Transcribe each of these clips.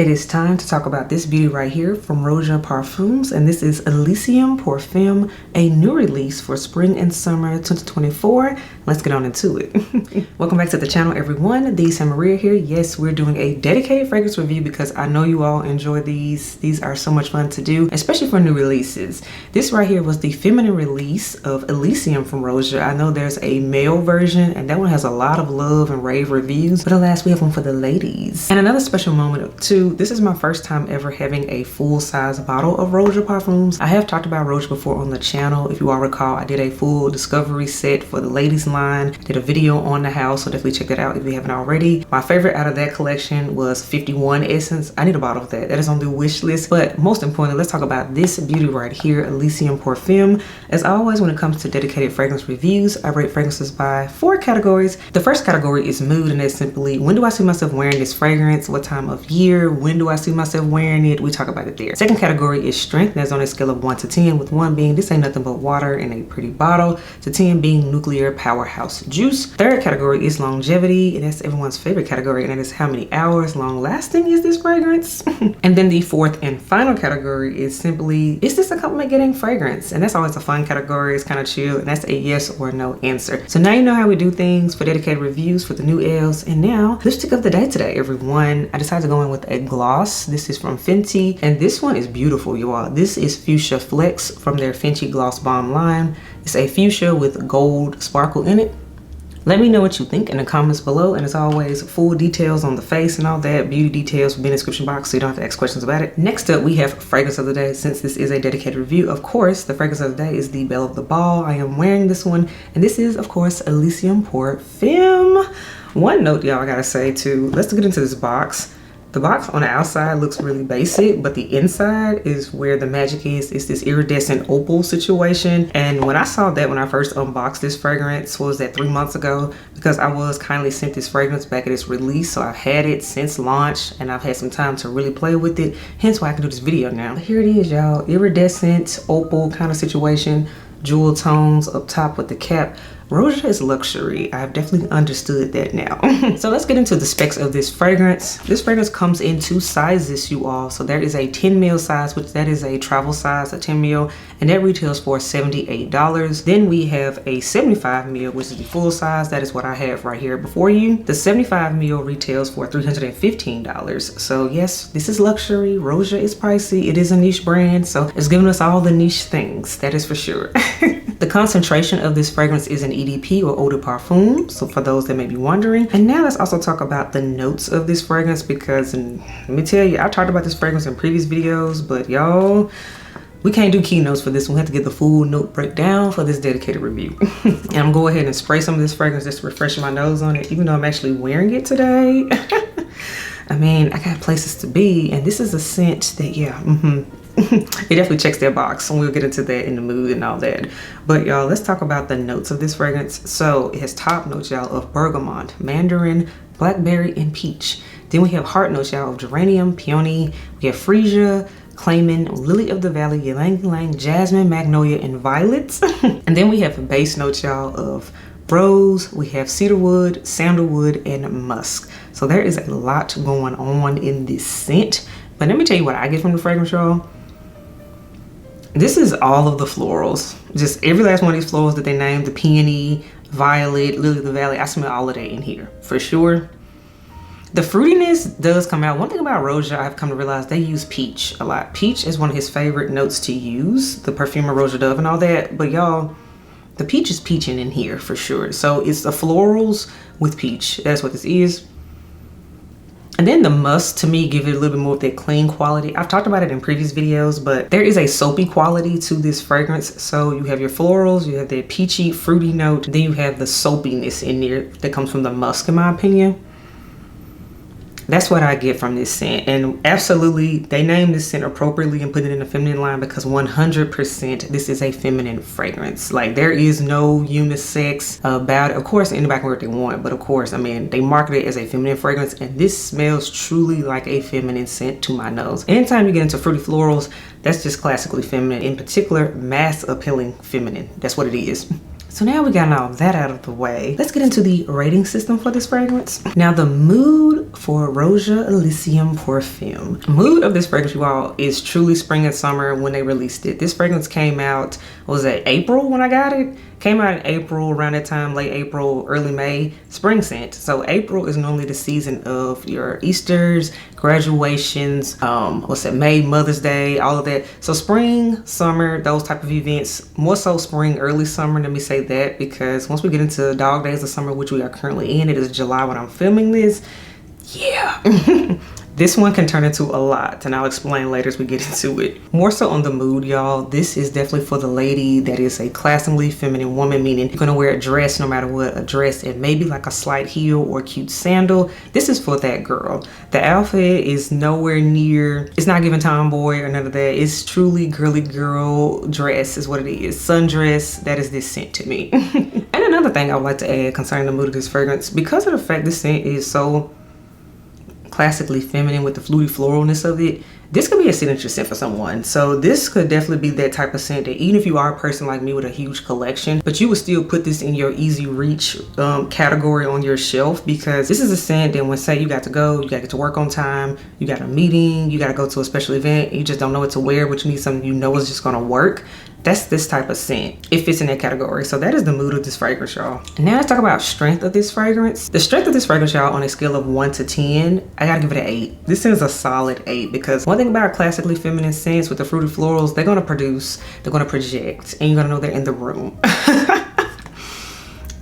It is time to talk about this beauty right here from Roja Parfums, and this is Elysium Pour Femme, a new release for spring and summer 2024. Let's get on into it. Welcome back to the channel, everyone. Dee Maria here. Yes, we're doing a dedicated fragrance review because I know you all enjoy these. These are so much fun to do, especially for new releases. This right here was the feminine release of Elysium from Roja. I know there's a male version, and that one has a lot of love and rave reviews, but alas, we have one for the ladies. And another special moment too, this is my first time ever having a full-size bottle of Roja Parfums. I have talked about Roja before on the channel. If you all recall, I did a full discovery set for the ladies line. Did a video on the house, so definitely check that out if you haven't already. My favorite out of that collection was 51 Essence. I need a bottle of that. That is on the wish list. But most importantly, let's talk about this beauty right here, Elysium Pour Femme. As always, when it comes to dedicated fragrance reviews, I rate fragrances by 4 categories. The first category is mood, and that's simply, when do I see myself wearing this fragrance? What time of year? When do I see myself wearing it? We talk about it there. Second category is strength. That's on a scale of 1 to 10, with 1 being this ain't nothing but water in a pretty bottle, to 10 being nuclear powerhouse juice. Third category is longevity, and that's everyone's favorite category, and that is how many hours long lasting is this fragrance? And then the fourth and final category is simply, is this a compliment getting fragrance? And that's always a fun category. It's kind of chill, and that's a yes or no answer. So now you know how we do things for dedicated reviews for the new L's. And now, lipstick of the day today, everyone. I decided to go in with a gloss. This is from Fenty, and this one is beautiful, you all. This is Fuchsia Flex from their Fenty Gloss Bomb line. It's a fuchsia with gold sparkle in it. Let me know what you think in the comments below, and as always, full details on the face and all that, beauty details will be in the description box so you don't have to ask questions about it. Next up, we have fragrance of the day. Since this is a dedicated review, of course, the fragrance of the day is the belle of the ball. I am wearing this one, and this is, of course, Elysium Pour Femme. One note, y'all, I gotta say too, let's get into this box. The box on the outside looks really basic, but the inside is where the magic is. It's this iridescent opal situation. And when I saw that, when I first unboxed this fragrance, what was that, 3 months ago? Because I was kindly sent this fragrance back at its release, so I've had it since launch, and I've had some time to really play with it. Hence why I can do this video now. But here it is, y'all. Iridescent opal kind of situation. Jewel tones up top with the cap. Roja is luxury. I've definitely understood that now. So let's get into the specs of this fragrance. This fragrance comes in 2 sizes, you all. So there is a 10 ml size, which that is a travel size, a 10 ml, and that retails for $78. Then we have a 75 ml, which is the full size. That is what I have right here before you. The 75 ml retails for $315. So yes, this is luxury. Roja is pricey. It is a niche brand, so it's giving us all the niche things. That is for sure. The concentration of this fragrance is an EDP or eau de parfum, so for those that may be wondering. And now let's also talk about the notes of this fragrance, because let me tell you, I've talked about this fragrance in previous videos, but y'all, we can't do keynotes for this one. We have to get the full note breakdown for this dedicated review. And I'm gonna go ahead and spray some of this fragrance just to refresh my nose on it, even though I'm actually wearing it today. I mean, I got places to be, and this is a scent that, yeah, it definitely checks their box, and we'll get into that in the mood and all that. But y'all, let's talk about the notes of this fragrance. So it has top notes, y'all, of bergamot, mandarin, blackberry, and peach. Then we have heart notes, y'all, of geranium, peony. We have freesia, clayman, lily of the valley, ylang ylang, jasmine, magnolia, and violets. And then we have base notes, y'all, of rose. We have cedarwood, sandalwood, and musk. So there is a lot going on in this scent. But let me tell you what I get from the fragrance, y'all. This is all of the florals. Just every last one of these florals that they named, the peony, violet, lily of the valley, I smell all of that in here, for sure. The fruitiness does come out. One thing about Roja, I've come to realize, they use peach a lot. Peach is one of his favorite notes to use, the perfumer Roja Dove and all that. But y'all, the peach is peaching in here, for sure. So it's the florals with peach. That's what this is. And then the musk, to me, give it a little bit more of that clean quality. I've talked about it in previous videos, but there is a soapy quality to this fragrance. So you have your florals, you have that peachy, fruity note, then you have the soapiness in there that comes from the musk, in my opinion. That's what I get from this scent. And absolutely, they named this scent appropriately and put it in the feminine line, because 100% this is a feminine fragrance. Like, there is no unisex about it. Of course, anybody can wear what they want, but of course, I mean, they market it as a feminine fragrance, and this smells truly like a feminine scent to my nose. Anytime you get into fruity florals, that's just classically feminine. In particular, mass appealing feminine. That's what it is. So now we got all that out of the way. Let's get into the rating system for this fragrance. Now the mood for Roja Elysium Pour Femme. Mood of this fragrance, you all, is truly spring and summer when they released it. This fragrance came out, what was it, April when I got it? Came out in April, around that time, late April, early May, spring scent. So April is normally the season of your Easters, graduations, May, Mother's Day, all of that. So spring, summer, those type of events, more so spring, early summer, let me say that, because once we get into dog days of summer, which we are currently in, it is July when I'm filming this, yeah. This one can turn into a lot, and I'll explain later as we get into it. More so on the mood, y'all. This is definitely for the lady that is a classically feminine woman, meaning you're gonna wear a dress no matter what, a dress and maybe like a slight heel or a cute sandal. This is for that girl. The outfit is nowhere near, it's not giving tomboy or none of that. It's truly girly girl dress is what it is. Sundress, that is this scent to me. And another thing I would like to add concerning the mood of this fragrance, because of the fact this scent is so classically feminine with the fluty floralness of it, this could be a signature scent for someone. So this could definitely be that type of scent that even if you are a person like me with a huge collection, but you would still put this in your easy reach category on your shelf, because this is a scent that when, say, you got to go, you got to get to work on time, you got a meeting, you got to go to a special event, you just don't know what to wear, but you need something you know is just gonna work. That's this type of scent. It fits in that category. So that is the mood of this fragrance, y'all. Now let's talk about strength of this fragrance. The strength of this fragrance, y'all, on a scale of 1 to 10, I gotta give it an 8. This is a solid 8, because one thing about classically feminine scents with the fruity florals, they're gonna produce, they're gonna project, and you're gonna know they're in the room.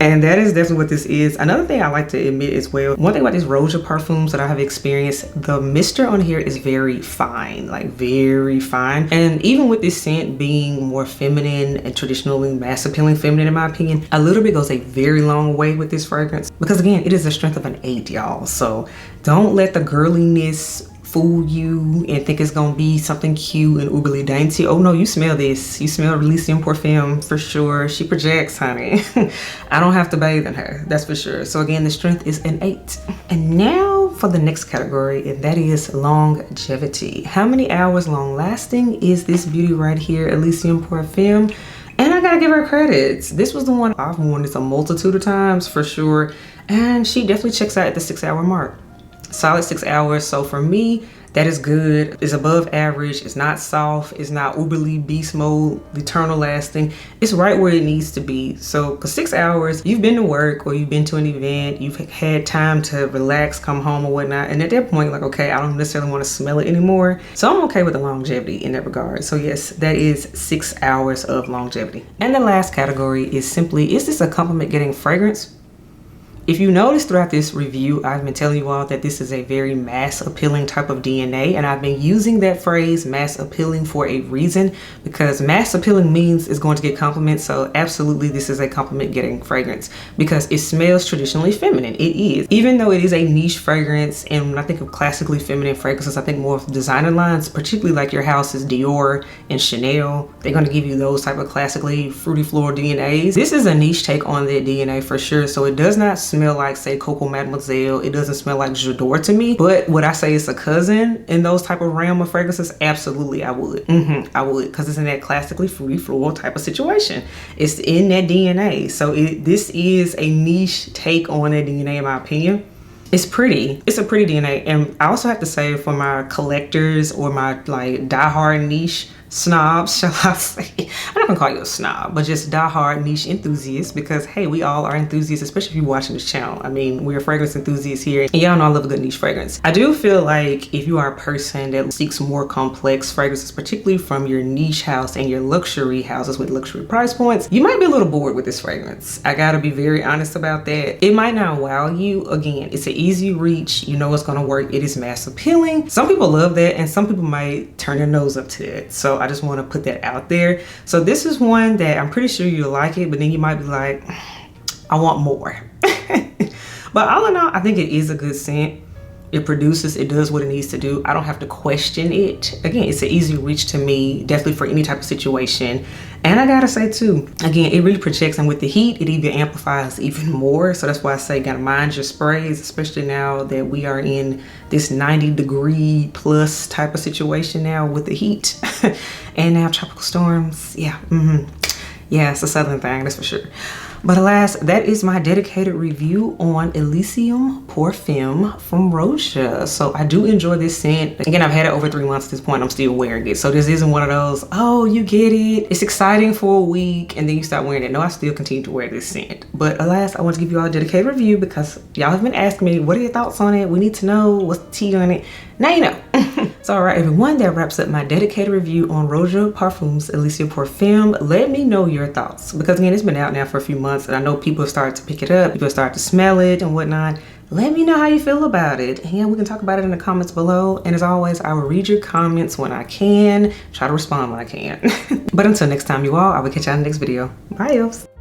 And that is definitely what this is. Another thing I like to admit as well, one thing about these Roja Parfums that I have experienced, the mister on here is very fine, like very fine. And even with this scent being more feminine and traditionally mass appealing feminine in my opinion, a little bit goes a very long way with this fragrance, because again, it is a strength of an 8, y'all. So don't let the girliness fool you and think it's gonna be something cute and oogly dainty. Oh no, you smell this. You smell Elysium Pour Femme for sure. She projects, honey. I don't have to bathe in her, that's for sure. So again, the strength is an 8. And now for the next category, and that is longevity. How many hours long lasting is this beauty right here, Elysium Pour Femme? And I gotta give her credits. This was the one I've worn this a multitude of times for sure. And she definitely checks out at the 6-hour mark. Solid 6 hours. So for me, that is good. It's above average. It's not soft. It's not uberly beast mode, eternal lasting. It's right where it needs to be. So because 6 hours, you've been to work or you've been to an event, you've had time to relax, come home or whatnot. And at that point, like, okay, I don't necessarily want to smell it anymore. So I'm okay with the longevity in that regard. So yes, that is 6 hours of longevity. And the last category is simply, is this a compliment getting fragrance? If you notice throughout this review, I've been telling you all that this is a very mass appealing type of DNA, and I've been using that phrase mass appealing for a reason, because mass appealing means it's going to get compliments. So absolutely, this is a compliment getting fragrance because it smells traditionally feminine. It is, even though it is a niche fragrance. And when I think of classically feminine fragrances, I think more of designer lines, particularly like your house's Dior and Chanel. They're going to give you those type of classically fruity floral DNAs. This is a niche take on that DNA for sure. So it does not smell like, say, Coco Mademoiselle. It doesn't smell like J'adore to me. But would I say it's a cousin in those type of realm of fragrances? Absolutely, I would. I would, because it's in that classically fruity floral type of situation. It's in that DNA. So this is a niche take on that DNA in my opinion. It's pretty. It's a pretty DNA. And I also have to say, for my collectors or my like diehard niche snobs, shall I say, I'm not gonna call you a snob, but just diehard niche enthusiasts, because hey, we all are enthusiasts, especially if you're watching this channel. I mean, we're fragrance enthusiasts here, and y'all know I love a good niche fragrance. I do feel like if you are a person that seeks more complex fragrances, particularly from your niche house and your luxury houses with luxury price points, you might be a little bored with this fragrance. I gotta be very honest about that. It might not wow you. Again, it's an easy reach. You know it's gonna work. It is mass appealing. Some people love that, and some people might turn their nose up to that. So I just want to put that out there. So this is one that I'm pretty sure you'll like it, but then you might be like, I want more. But all in all, I think it is a good scent. It produces, it does what it needs to do. I don't have to question it. Again, it's an easy reach to me, definitely for any type of situation. And I gotta say too, again, it really projects, and with the heat, it even amplifies even more. So that's why I say, gotta mind your sprays, especially now that we are in this 90-degree plus type of situation now with the heat. And now tropical storms, yeah. Yeah, it's a southern thing, that's for sure. But alas, that is my dedicated review on Elysium Pour Femme from Roja. So I do enjoy this scent. Again, I've had it over 3 months at this point. I'm still wearing it. So this isn't one of those, oh, you get it, it's exciting for a week and then you stop wearing it. No, I still continue to wear this scent. But alas, I want to give you all a dedicated review because y'all have been asking me, what are your thoughts on it? We need to know what's the tea on it. Now you know. So all right, everyone, that wraps up my dedicated review on Roja Parfums Elysium Pour Femme. Let me know your thoughts because again, it's been out now for a few months and I know people have started to pick it up, people have started to smell it and whatnot. Let me know how you feel about it and we can talk about it in the comments below. And as always, I will read your comments when I can, try to respond when I can. But until next time, you all, I will catch y'all in the next video. Bye, y'all.